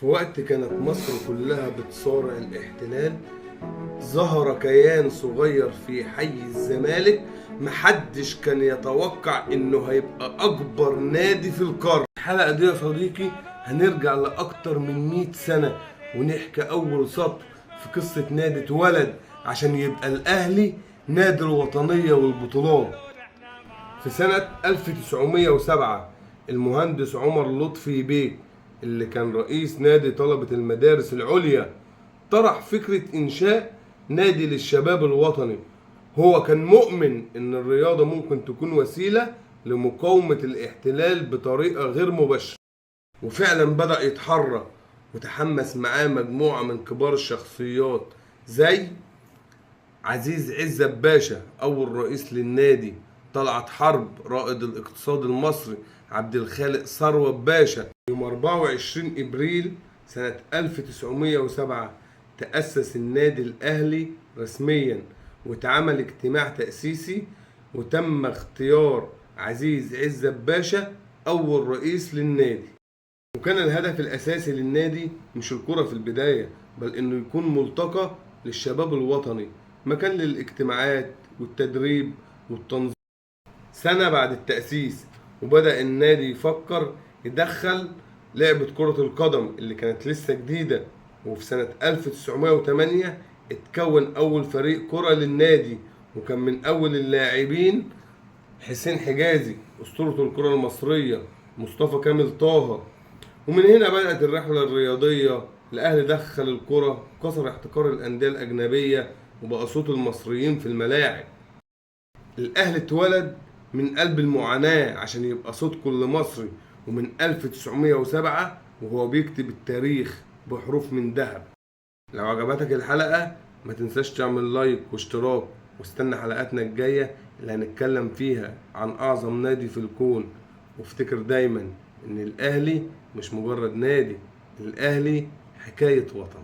في وقت كانت مصر كلها بتصارع الاحتلال، ظهر كيان صغير في حي الزمالك. محدش كان يتوقع انه هيبقى اكبر نادي في القرن. الحلقة دي يا صديقي هنرجع لاكتر من 100 سنة ونحكي اول سطر في قصة نادي اتولد عشان يبقى الاهلي نادي الوطنية والبطولات. في سنة 1907 المهندس عمر لطفي بيك اللي كان رئيس نادي طلبة المدارس العليا طرح فكرة إنشاء نادي للشباب الوطني. هو كان مؤمن إن الرياضة ممكن تكون وسيلة لمقاومة الاحتلال بطريقة غير مباشرة، وفعلا بدأ يتحرك وتحمس معاه مجموعة من كبار الشخصيات زي عزيز عزت باشا أول رئيس للنادي، طلعت حرب رائد الاقتصاد المصري، عبد الخالق ثروت باشا. يوم 24 إبريل سنة 1907 تأسس النادي الأهلي رسميا، واتعمل اجتماع تأسيسي وتم اختيار عزيز عزت باشا أول رئيس للنادي. وكان الهدف الأساسي للنادي مش الكرة في البداية، بل إنه يكون ملتقى للشباب الوطني، مكان للاجتماعات والتدريب والتنظيم. سنة بعد التأسيس وبدأ النادي يفكر يدخل لعبة كرة القدم اللي كانت لسه جديدة، وفي سنة 1908 اتكون أول فريق كرة للنادي، وكان من أول اللاعبين حسين حجازي أسطورة الكرة المصرية، مصطفى كامل طه. ومن هنا بدأت الرحلة الرياضية. الأهلي دخل الكرة، كسر احتكار الأندية الأجنبية، وبقى صوت المصريين في الملاعب. الأهلي اتولد من قلب المعاناة عشان يبقى صوت كل مصري، ومن 1907 وهو بيكتب التاريخ بحروف من ذهب. لو عجبتك الحلقة ما تنساش تعمل لايك واشتراك، واستنى حلقاتنا الجاية اللي هنتكلم فيها عن أعظم نادي في الكون. وافتكر دايما إن الأهلي مش مجرد نادي، الأهلي حكاية وطن.